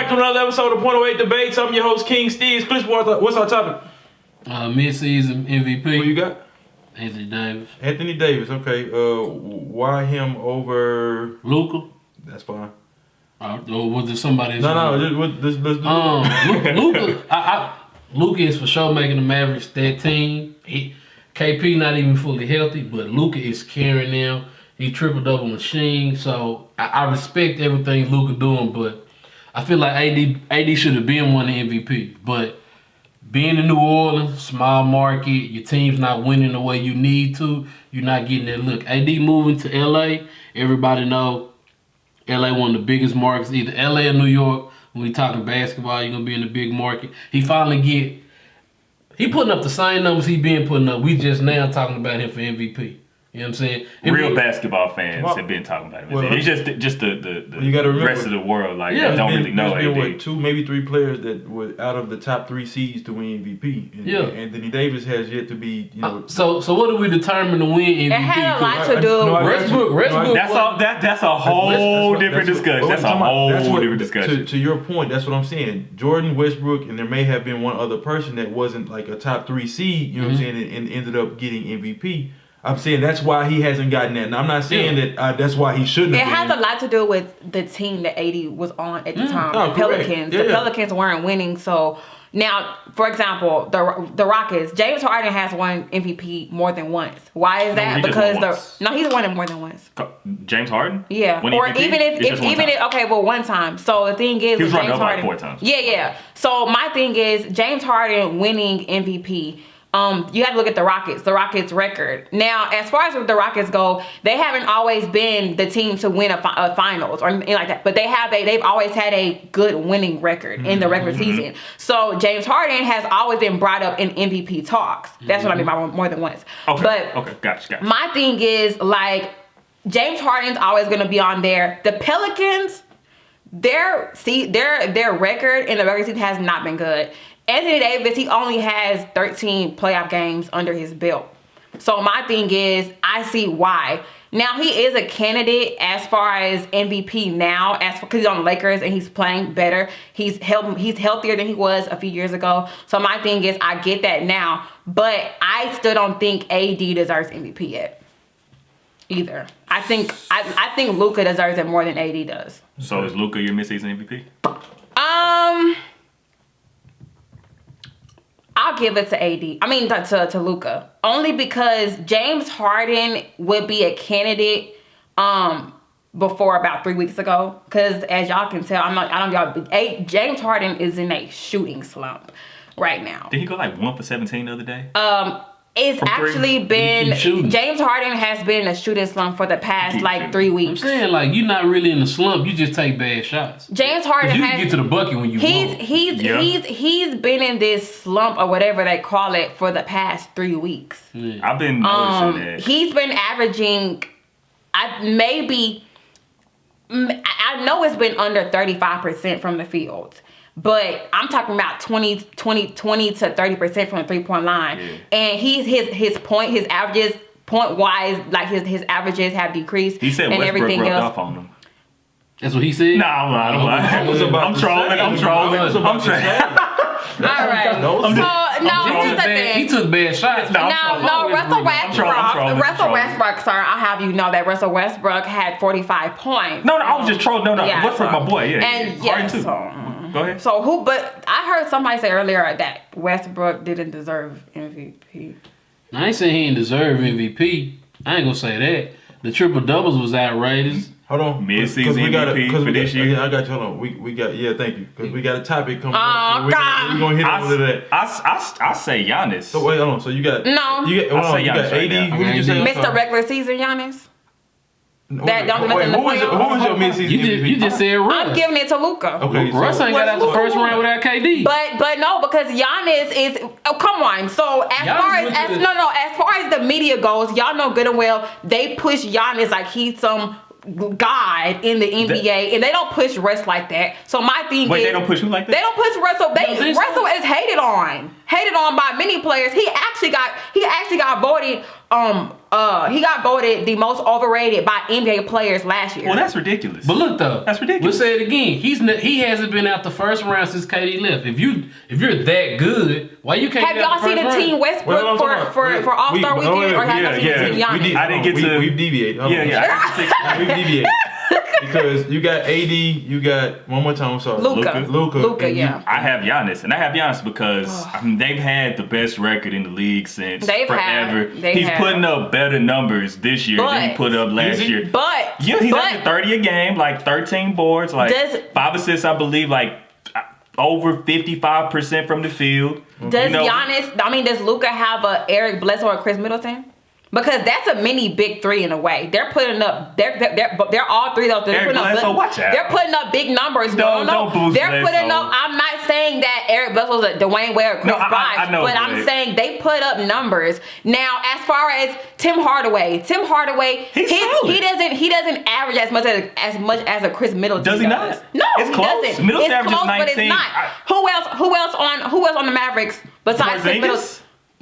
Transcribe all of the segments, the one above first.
back to another episode of Point Away Debates. I'm your host, King Steves. Chris, what's our topic? Mid-season MVP. Who you got? Anthony Davis. Anthony Davis, okay. Why him over Luka? That's fine. Or was it somebody else? Let's do Luka is for sure making the Mavericks that team. KP not even fully healthy, but Luka is carrying them. He triple-double machine, so I respect everything Luka doing, but I feel like AD should have been one of the MVP. But being in New Orleans, small market, your team's not winning the way you need to, you're not getting that look. AD moving to LA, everybody know LA one of the biggest markets, either LA or New York. When we talking basketball, you're gonna be in the big market. He putting up the same numbers he been putting up. We just now talking about him for MVP. You know what I'm saying? Real basketball fans have been talking about him. It's just the rest of the world don't really know. There's been two, maybe three players that were out of the top three seeds to win MVP. And Anthony Davis has yet to be, So what do we determine to win MVP? It had a lot to do. Westbrook. That's a whole different discussion. That's a whole different discussion. To your point, that's what I'm saying. Jordan, Westbrook, and there may have been one other person that wasn't like a top three seed. You know what I'm saying, and ended up getting MVP. I'm saying that's why he hasn't gotten that. And I'm not saying that that's why he shouldn't have. It has a lot to do with the team that AD was on at the time. Oh, the Pelicans. Yeah. The Pelicans weren't winning. So now, for example, the Rockets. James Harden has won MVP more than once. Why is that? Because he's won it more than once. James Harden? Yeah. Or MVP? even if one time. So the thing is, he was running James up Harden, like 4 times. Yeah. So my thing is James Harden winning MVP. You have to look at the Rockets record. Now, as far as the Rockets go, they haven't always been the team to win a finals or anything like that. But they've always had a good winning record in the regular season. So James Harden has always been brought up in MVP talks. That's what I mean by more than once. Okay, gotcha. My thing is James Harden's always going to be on there. The Pelicans, their record in the regular season has not been good. Anthony Davis, he only has 13 playoff games under his belt. So my thing is, I see why. Now, he is a candidate as far as MVP now, because he's on the Lakers and he's playing better. He's healthier than he was a few years ago. So my thing is, I get that now. But I still don't think AD deserves MVP yet. Either. I think Luka deserves it more than AD does. So is Luka your mid-season MVP? I'll give it to AD. I mean, to Luka. Only because James Harden would be a candidate before about 3 weeks ago. Because as y'all can tell, James Harden is in a shooting slump right now. Did he go like 1 for 17 the other day? It's actually been James Harden has been in a shooting slump for the past 3 weeks. I'm saying you're not really in a slump. You just take bad shots. James Harden you can get to the bucket when you want. He's been in this slump or whatever they call it for the past 3 weeks. Yeah. I've been noticing that. He's been averaging. I know it's been under 35% from the field. But I'm talking about 20 to 30% from the 3-point line. Yeah. And his averages, point-wise, his averages have decreased. He said and Westbrook everything rubbed else. off on him. That's what he said? Nah, I'm trolling. I'm trolling. All right. Here's the thing. He took bad shots. No, Russell Westbrook, sir, I'll have you know that Russell Westbrook had 45 points. No, I was just trolling. No, Westbrook, my boy. Yeah. And Harden too. Go ahead. So but I heard somebody say earlier that Westbrook didn't deserve MVP. I ain't saying he didn't deserve MVP. I ain't gonna say that. The triple doubles was outrageous. Hold on. Mid-season MVP for this year. I got you. Hold on. We got thank you. Because we got a topic coming up. We're going to hit over to that. I say Giannis. So wait, hold on. So you got... No. You got AD. Who did you say? Mr. Regular Season Giannis. Wait, who was your mid-season MVP? You just said Russ. I'm giving it to Luka. Okay, Russ ain't got out the first round without KD. But no, because Giannis is come on. So as far as the media goes, y'all know good and well they push Giannis like he's some god in the NBA, and they don't push Russ like that. So my thing is, they don't push who like that? They don't push Russell. Russell is hated on by many players. He actually got voted voted the most overrated by NBA players last year. Well, that's ridiculous. But look though, that's ridiculous. We'll say it again. He hasn't been out the first round since KD left. If you're that good, why you can't? Have y'all seen the team Westbrook for All-Star Weekend, or have y'all seen the team Giannis? I didn't get to. We've deviated. We've deviated. Because you got AD, you got one more time. I'm sorry, Luka. Yeah. I have Giannis, and I have Giannis because they've had the best record in the league since forever. He's putting up better numbers this year than he put up last year. But he's under 30 a game, like 13 boards, like 5 assists, I believe, like over 55% from the field. Does does Luka have a Eric Bledsoe or Chris Middleton? Because that's a mini big three in a way. They're putting up. They're all three of those. They're putting up big numbers. Don't boost They're putting up. I'm not saying that Eric Bledsoe's a Dwayne Wade or Chris Bosh, but I'm saying they put up numbers. Now, as far as Tim Hardaway, he doesn't average as much as a Chris Middleton. Does he not? No, it's close. Doesn't. Middleton it's close, 19. but it's not. Who else on the Mavericks besides Chris Middleton?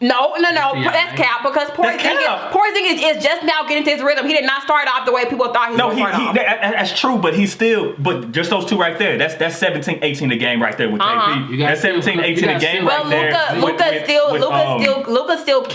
No. That's cap because Porzingis is just now getting to his rhythm. He did not start off the way people thought he was going to start off. That's true, but he's still. But just those two right there. That's 17, 18 a game right there with KP. That's 17, 18 a game right there. Luka's still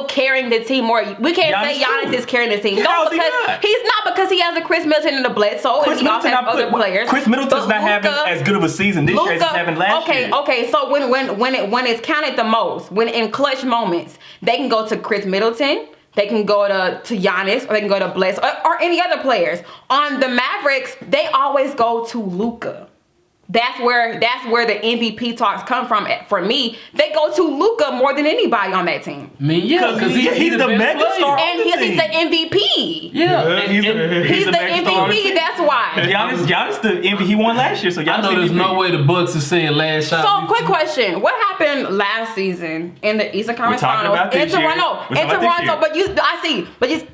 carrying the team more. We can't say Giannis is carrying the team. No, because he's not, because he has a Chris Middleton and a Bledsoe, and he also has other players. Chris Middleton's not having as good of a season this year as he's having last year. Okay. So when it's counted the most. When in clutch moments, they can go to Chris Middleton, they can go to Giannis, or they can go to Bledsoe, or any other players. On the Mavericks, they always go to Luka. That's where the MVP talks come from. For me, they go to Luka more than anybody on that team. I mean, yeah, because he's the mega star, and he's the MVP. Yeah, he's the MVP. That's why. Giannis the MVP. He won last year, so Giannis I know there's no way the Bucks is saying last shot. So, quick question: what happened last season in the Eastern Conference Finals in Toronto? But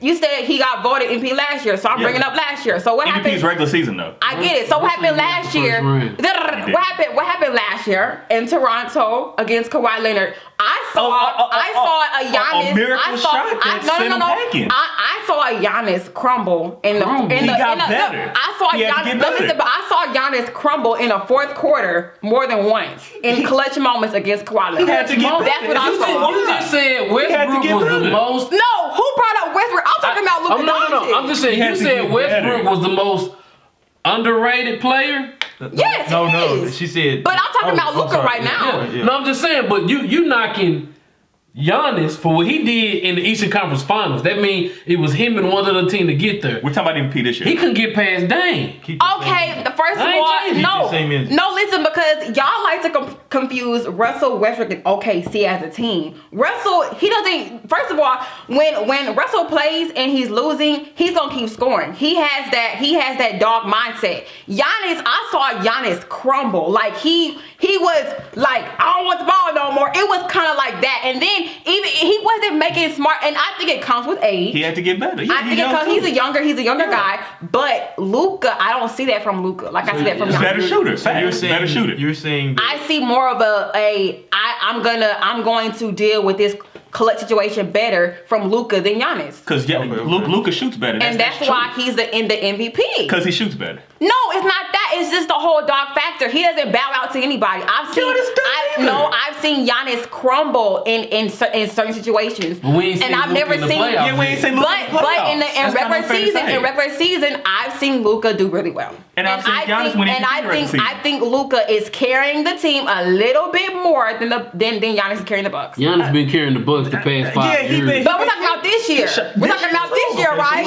you said he got voted MVP last year, so I'm bringing up last year. So what happened? MVP's regular season though. I get it. So what happened last year? What happened last year in Toronto against Kawhi Leonard? I saw a Giannis. A miracle shot that sent him packing. I saw a Giannis crumble in the. He got better. I saw Giannis crumble in a fourth quarter more than once in clutch moments against Kawhi Leonard. He had to get better. That's what I saw. You just said Westbrook was the most. No, who brought up Westbrook? I'm talking about Luka Doncic. No. I'm just saying you said Westbrook was the most underrated player. Yes, no. She said. But I'm talking about Luka right now. Yeah. No, I'm just saying. But you knocking Giannis for what he did in the Eastern Conference Finals. That means it was him and one other team to get there. We're talking about MVP this year. He couldn't get past Dame. Okay, first of all, no. Listen, because y'all like to confuse Russell Westbrook and OKC as a team. Russell, he doesn't. First of all, when Russell plays and he's losing, he's gonna keep scoring. He has that dog mindset. Giannis, I saw Giannis crumble. Like he was like, I don't want the ball no more. It was kind of like that, and then. Even he wasn't making smart, and I think it comes with age. He had to get better. I think it comes. He's a younger guy, but Luka, I don't see that from Luka. Like I see that from better shooter. So you're saying better shooter. You're saying I see more of I'm going to deal with this clutch situation better from Luka than Giannis. Because Luka shoots better, and that's why he's in the MVP. Because he shoots better. No, it's not that. It's just the whole dog factor. He doesn't bow out to anybody. I've seen Giannis crumble in certain situations, and I've never seen. We ain't seen Luka but in regular season, I've seen Luka do really well. And I've seen Giannis when I think Luka is carrying the team a little bit more than Giannis is carrying the Bucks. Giannis been carrying the Bucks the past 5 years. But we're talking about this year. Right?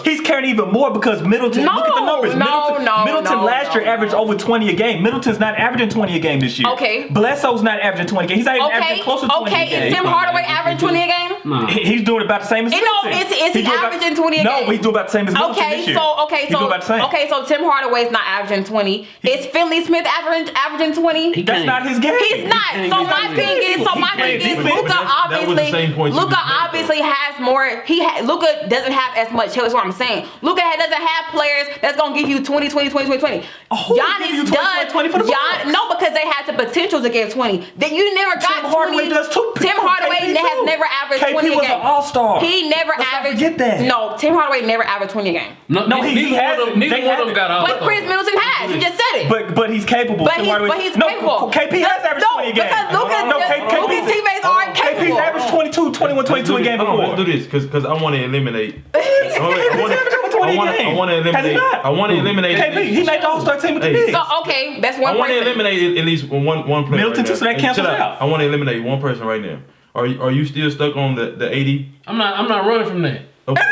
He's carrying even more because Middleton. Look at the numbers. Middleton last year averaged over 20 a game. Middleton's not averaging 20 a game this year. Okay. Bledsoe's not averaging 20 a game. He's not even averaging close to 20 a game. Okay, is Tim Hardaway averaging 20 a game? No. He's doing about the same as Middleton. Is he averaging 20 a game? No, he's doing about the same as Middleton this year. So Tim Hardaway's not averaging 20. Is Finley Smith averaging 20? That's not his game. He's not. So my thing is, Luka obviously has more. Luka doesn't have as much help. That's what I'm saying. Luka doesn't have players that's gonna give you 20. Giannis does. No, because they had the potential to give 20. That you never got 20. Tim Hardaway has never averaged 20 a game. was an all-star. He never averaged. Forget that. No, Tim Hardaway never averaged 20 a game. No, he has. Neither one of them got all. But Chris Middleton has. You just said it. But he's capable. But he's capable. KP has averaged 20 a game. Because Luka's teammates aren't capable. KP's averaged 22 a game before. Let's do this because I want to eliminate. I want to eliminate. KP, he made the All-Star team with the Knicks. So okay, that's one. I want to eliminate at least one player. Middleton too, so that cancels out. I want to eliminate one person right now. Are you still stuck on the 80? I'm not running from that. Okay.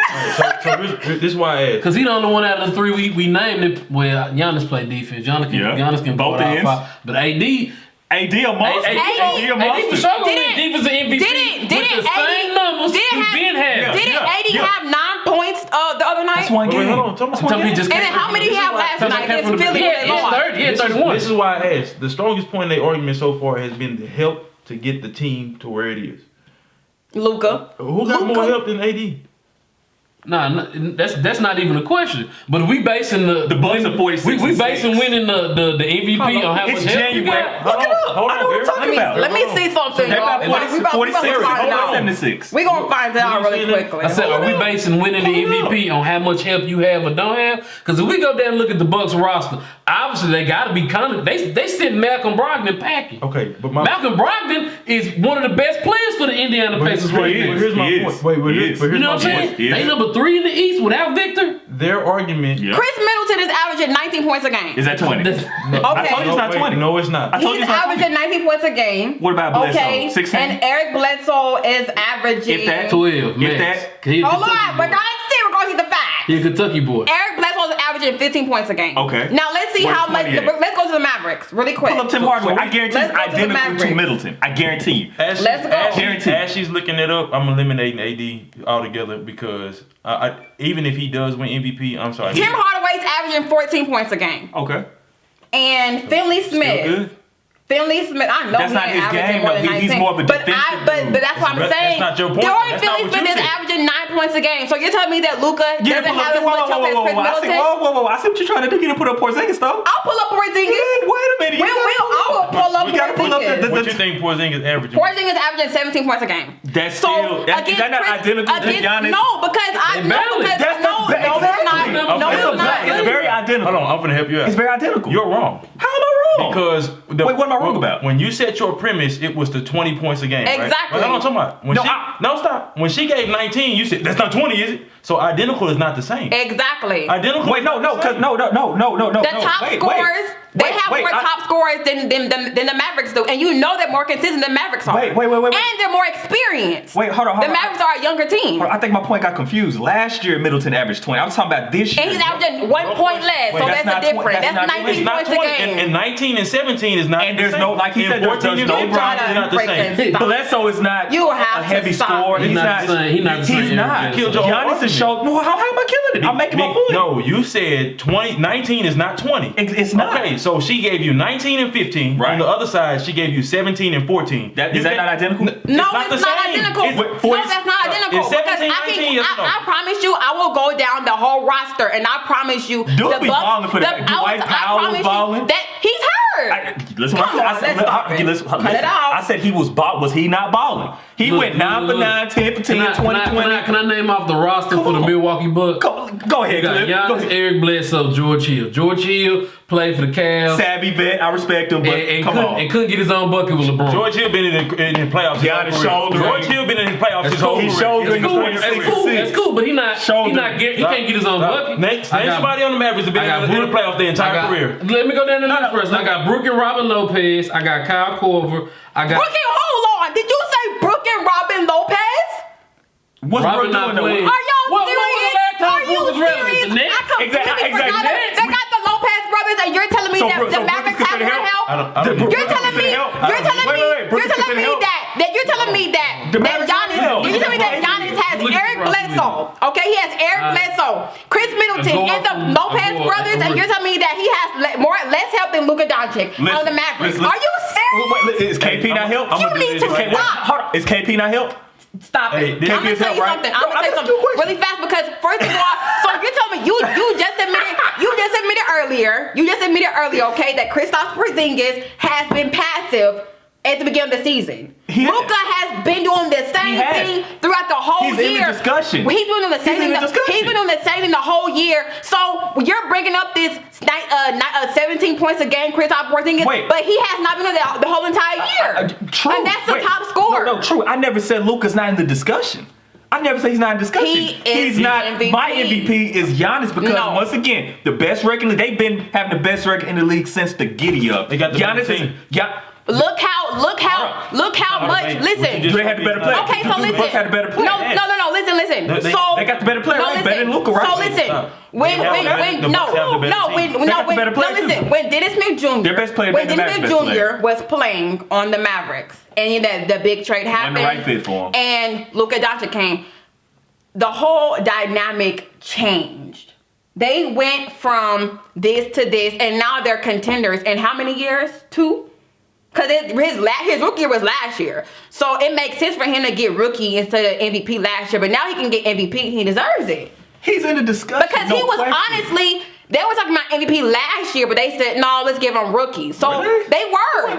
So this is why I asked. Because he the only one out of the three we named it where Giannis play defense. Giannis can both ends. But AD a monster. AD for sure gonna win defense and MVP. Didn't with the same numbers didn't AD have 9 points the other night? That's one game. Hold on. And then how many he had last night against Philly? He had 31. This is why I asked. The strongest point in their argument so far has been the help to get the team to where it is. Luka. Who got more help than AD? Nah, that's not even a question. But we basing the Bucks are 46. We basing winning the MVP on how much help you got. Look it up. Hold on, I know what I'm talking about. Let me see something. They got 46. We're going to find it out really quickly. I said, are we basing winning the MVP on how much help you have or don't have? Because if we go down and look at the Bucks roster, obviously they got to be kind of. They sent Malcolm Brogdon packing. Okay, but Malcolm Brogdon is one of the best players for the Indiana Pacers right now. Here's my point. Here's you know what I'm saying? They number 3 in the East without Victor. Their argument. Yeah. Chris Middleton is averaging 19 points a game. Is that 20? Okay. I told you it's not 20. No, it's not. He's averaging 19 points a game. What about Bledsoe? Okay. 16? And Eric Bledsoe is averaging. If that 12. If that. Hold on, but that's it. We're going to see the facts. He's a Kentucky boy. Eric Bledsoe is averaging 15 points a game. Okay. Now let's see how much. Let's go to the Mavericks really quick. Pull up Tim Hardaway. I guarantee he's identical to Middleton. I guarantee you. Let's go. As she's looking it up, I'm eliminating AD altogether because even if he does win MVP, I'm sorry. Tim Hardaway's averaging 14 points a game. Okay. And Finley Smith. Finley Smith, I know that's not his game. More than 19, he's more of a defensive. But that's what I'm saying. That's not your point. Finley Smith is averaging 9 points a game. So you're telling me that Luka doesn't have as much help as Chris Middleton? Whoa. I see what you're trying to do. You didn't put up Porzingis though. I'll pull up Porzingis. Wait a minute. I will pull up Porzingis. What you think Porzingis averaging? Porzingis averaging 17 points a game. That's still. Is that not identical to Giannis? No, because it's very identical. Hold on, I'm gonna help you out. It's very identical. You're wrong. How am I wrong? Because wait, what am I wrong about? When you set your premise, it was the 20 points a game. Exactly. Right? Well, I'm talking about. Stop. When she gave 19, you said that's not 20, is it? So identical is not the same. Exactly. Identical. Wait, no. The top scorers. They have more top scorers than the Mavericks do, and you know they're more consistent than Mavericks are. Wait. And they're more experienced. Wait, hold on. The Mavericks are a younger team. I think my point got confused. Last year, Middleton averaged 20. I was talking about this year. And he's averaging 1 point less, so that's the difference. That's 19 points a game. And 19 and 17 is not. And there's no, like he said, there's no Bron is not the same. Bledsoe is not a heavy scorer. He's not. He's not. Giannis is show. No, how am I killing it? I'm making my point. No, you said 19 is not 20. It's not. Okay, so she gave you 19 and 15. Right. On the other side, she gave you 17 and 14. Is that not identical? No, it's not identical. No, that's not identical. Because I promise you, I will go down the whole roster, and I promise you, Dude be balling for that. Dwight Powell was balling. That he's hurt. Listen, I said he was balling. Was he not balling? He went 9 for 9, 10 for 10, 20 for 20. Can I name off the roster for the Milwaukee Bucks? Go ahead, Cliff. Giannis, Eric Bledsoe, George Hill. George Hill played for the Cavs. Savvy vet, I respect him, but and couldn't get his own bucket with LeBron. George Hill been in the playoffs. George Hill been in the playoffs his whole career. That's cool, but he can't get his own bucket. Name somebody on the Mavericks that been in the playoffs their entire career. Let me go down the list first. I got Brooke and Robin Lopez. I got Kyle Korver. Hold on. Did you say Brooke and Robin Lopez? What's Brooke doing? Are y'all serious? Are you serious? I completely forgot it. They got the Lopez brothers, and you're telling me that the Mavericks have more help? You're telling me that Giannis has Eric Bledsoe. Okay, he has Eric Bledsoe, Chris Middleton, and the Lopez brothers, and you're telling me that he has less help than Luka Doncic on the Mavericks. Are you serious? Is KP not help? You need to stop. Is KP not help? Stop it. I'm gonna tell you something. Really fast because first of all, so you're telling me you just admitted earlier, okay, that Kristaps Porzingis has been passive at the beginning of the season. Luka has been doing the same thing throughout the whole year. He's in the discussion. He's doing the same thing. He's been doing the same thing the whole year. So you're bringing up this 17 points a game, Kristaps Porzingis, but he has not been doing that the whole entire year. True. And that's the top scorer. No, true. I never said Luka's not in the discussion. I never say he's not in discussion. He's not. MVP. My MVP is Giannis because once again, the best record. They've been having the best record in the league since the giddy up. They got the Giannis team. Look how much. Listen. Do they have the better player? Okay, so listen. Bucks had a better player. No. Listen. They got the better player, right? Better than Luka, right? So listen. When Dennis Smith Jr. Their best player, when Dennis Smith Jr. was playing on the Mavericks, and the big trade happened, the right fit for him, and Luka Doncic came, the whole dynamic changed. They went from this to this, and now they're contenders. In how many years? 2. Because his rookie year was last year. So it makes sense for him to get rookie instead of MVP last year. But now he can get MVP. He deserves it. He's in the discussion. Because he was honestly, they were talking about MVP last year, but they said, no, let's give him rookie. So they were.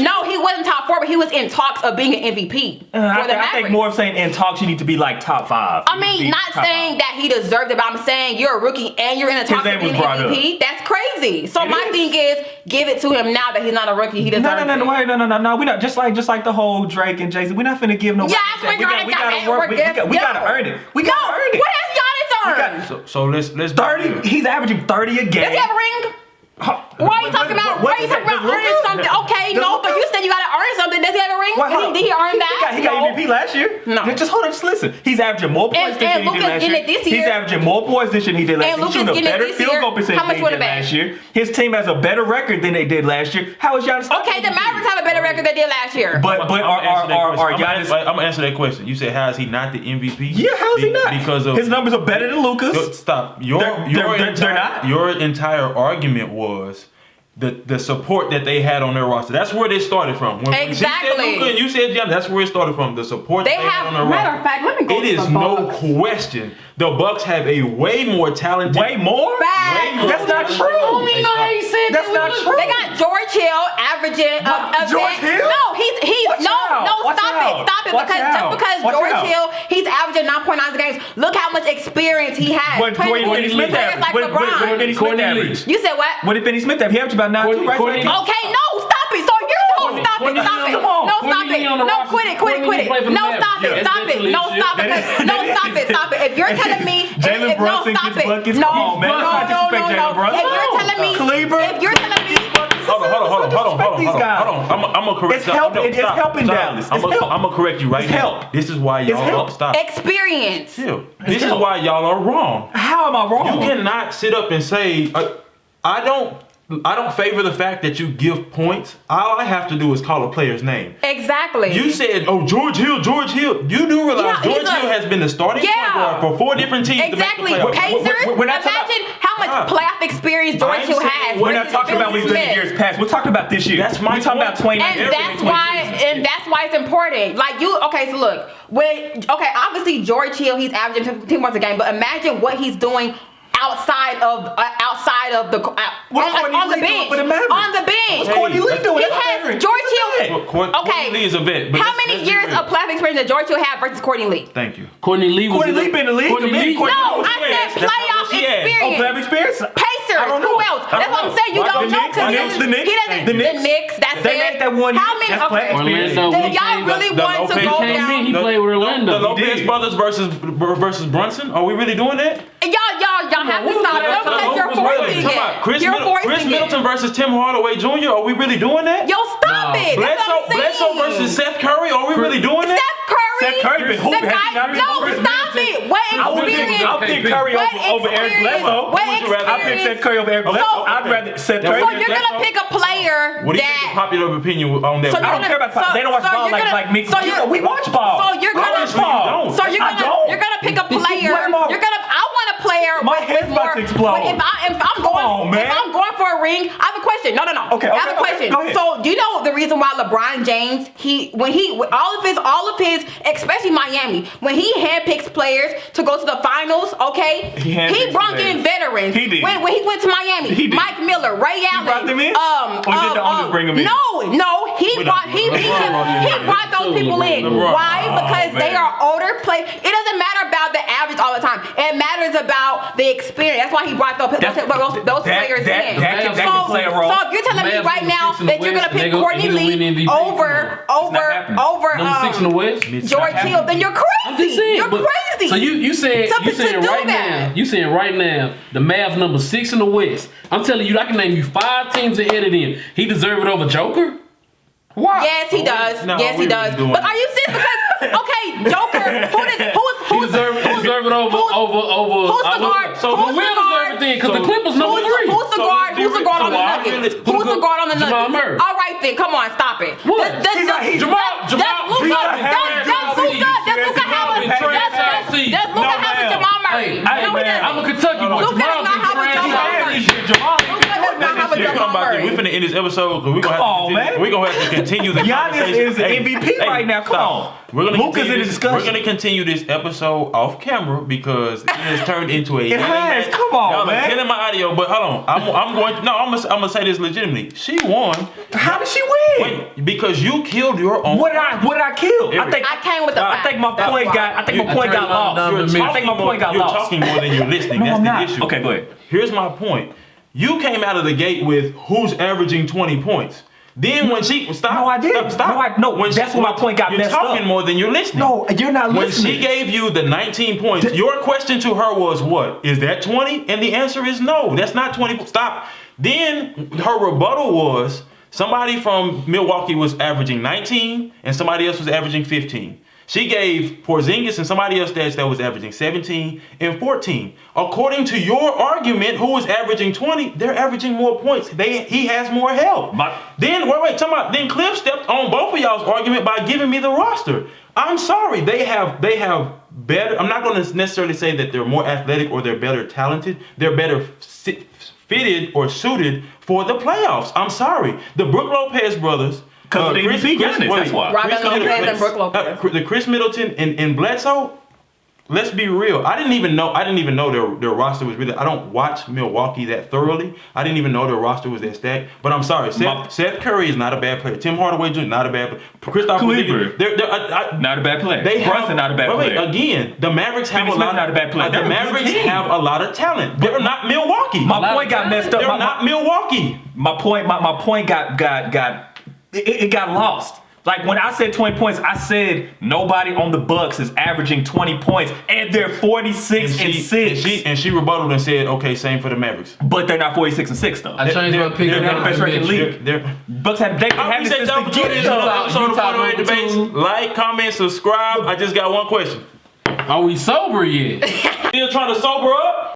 No, he wasn't top 4, but he was in talks of being an MVP. I think more of saying in talks, you need to be like top 5. I mean, not saying that he deserved it, but I'm saying you're a rookie and you're in the talks of being an MVP. That's crazy. So my thing is, give it to him now that he's not a rookie. He deserves it. No. We not just like the whole Drake and Jay-Z. We're not finna give no. Yeah, we gotta work. We gotta earn it. We gotta earn it. What has Giannis earned? So let's 30. He's averaging 30 a game. Does he have a ring? Why are you talking about earning something? Okay, no, but you said you gotta earn something. Does he have a ring? Did he earn that? He got MVP last year. No. Just hold on, just listen. He's averaging more points this year than he did last year. He's averaging more points this year than he did last year. He's shooting a better field goal percentage than he did last year. His team has a better record than they did last year. How is Giannis? Okay, the Mavericks have a better record than they did last year. But are Giannis? I'm gonna answer that question. You said, how is he not the MVP? Yeah, how is he not? Because of his numbers are better than Luka's. Stop. They're not. Your entire argument was the support that they had on their roster. That's where they started from. Exactly. Luka and you said Giannis, that's where it started from. The support they had on their roster. Matter of fact, let me go. It is no question. The Bucks have a way more talented. Way more? That's not true. That's not true. They got George Hill averaging. George Hill? No, he's stop it. Because George Hill, he's averaging 9.9 games. Look how much experience he has. What did Finney Smith average? You said what? What did Finney Smith average? He averaged about 9. Okay, no, stop it. So you're stop it. No, quit it. No, stop it. If you're telling me, Jalen Brunson gets buckets. No. If you're telling me. Hold on. I'm gonna correct you. It's helping Dallas. I'm gonna correct you right now. This is why y'all stop. Experience. This is why y'all are wrong. How am I wrong? You cannot sit up and say I don't favor the fact that you give points. All I have to do is call a player's name. Exactly. You said, George Hill. You do realize George Hill has been the starting point guard for 4 different teams. Exactly. To make the Pacers. Imagine how much playoff experience George Hill has. We're not talking about what he's done in years past. We're talking about this year. That's my We're talking about 2019. And that's why it's important. So look, obviously George Hill, he's averaging 10 points a game, but imagine what he's doing outside of the on the bench. On the bench. What's Courtney Lee doing? He has George Hill. Courtney Lee is a vet. How many years of playoff experience did George Hill have versus Courtney Lee? Thank you. Courtney Lee been in the league. No, I said playoff experience. Playoff experience. Pacers. Who else? That's what I'm saying. You don't know because the Knicks. That's they made that one. How many? Okay. If y'all really want to go down, he played with Orlando. The Lopez brothers versus Brunson. Are we really doing that? Y'all have to stop it because you're forcing it. Chris Middleton versus Tim Hardaway Jr. Are we really doing that? Yo, stop it. Bledsoe versus Seth Curry. Are we really doing that? Seth Curry been hooping. Stop it. What experience? I'll pick Curry over Eric Bledsoe. I'll pick Seth Curry over Eric Bledsoe. I'd rather Seth Curry. So you're gonna pick a player what do you think the popular opinion on that? I don't care about they don't watch ball like me. We watch ball. So you're gonna pick a player. I want a player. My head's about to explode. If I'm going for a ring, I have a question. No. Okay. I have a question. Go ahead. So do you know the reason why LeBron James all of his especially Miami, when he handpicks players to go to the finals, okay, he brought in veterans. He did. When he went to Miami, Mike Miller, Ray Allen. He brought them in? Or did the owners bring them in? No, He brought those people in. LeBron. Why? Because they are older players. It doesn't matter about the average all the time. It matters about the experience. That's why he brought those players in. That can play a role. So if you're telling me right now that you're gonna pick Courtney Lee over number 6 in the West. George Hill, then you're I'm just crazy. saying, You're crazy. So you saying do right that. now? You saying right now the Mavs number 6 in the West? I'm telling you, I can name you 5 teams ahead of them. He deserve it over Joker. Why? Yes, he does. No, yes, he does. really But are you serious? Because Joker, He deserve it over. Who's the guard? So who will deserve it then? Because the Clippers number 3. Who's the guard? Who's the guard on the Nuggets? Who's the guard on the Jamal Nuggets? Murray. All right then, come on, stop it. What? Does Luka have a Jamal Murray? Hey, No, he doesn't. I'm a Kentucky boy. Luka does not have a Jamal Murray. Luka does not have a Jamal Murray. We're finna end this episode because we're gonna have to continue the Giannis conversation. is the MVP right now. Come on. Luka's in the discussion. We're gonna continue this episode off camera because it has turned into a. It has. Come on, man. Killing my audio, but hold on. I'm gonna say this legitimately. She won. How did she win? Wait, because you killed your own. What did I kill? I came with the I think my point got lost. I think my point got You're lost. talking more than you're listening. No, That's I'm the not. issue. Okay, go ahead. Here's my point. You came out of the gate with who's averaging 20 points. Then when she stop, No, I didn't. Stop. No, that's where my point got messed up. You're talking more than you're listening. No, you're not When listening. she gave you the 19 points, your question to her was what? Is that 20? And the answer is no. That's not 20. Stop. Then her rebuttal was somebody from Milwaukee was averaging 19 and somebody else was averaging 15. She gave Porzingis and somebody else that was averaging 17 and 14. According to your argument, who is averaging 20, they're averaging more points. He has more help. Then Then Cliff stepped on both of y'all's argument by giving me the roster. I'm sorry, they have better. I'm not going to necessarily say that they're more athletic or they're better talented. They're better fitted or suited for the playoffs. I'm sorry, the Brook Lopez brothers. Because of the MVP Giannis, that's why. Robin Lopez and Brook Lopez. The Chris Middleton and Bledsoe. Let's be real. I didn't even know their roster was really. I don't watch Milwaukee that thoroughly. I didn't even know their roster was that stacked. But I'm sorry, Seth Curry is not a bad player. Tim Hardaway Jr. not a bad player. Kristaps Porzingis, they're not a bad player. Brunson not a bad player. Again, the Mavericks have not a bad player. The Mavericks have a lot of talent. They're not Milwaukee. My point got messed up. They're not Milwaukee. My point got it got lost. Like when I said 20 points, I said nobody on the Bucks is averaging 20 points, and they're 46 and 6. And she rebutted and said, "Okay, same for the Mavericks." But they're not 46 and 6 though. I changed my pick. They're the best record in the league. Bucks have they have this since the beginning. Episode of Point Debates. Like, comment, subscribe. I just got one question. Are we sober yet? Still trying to sober up?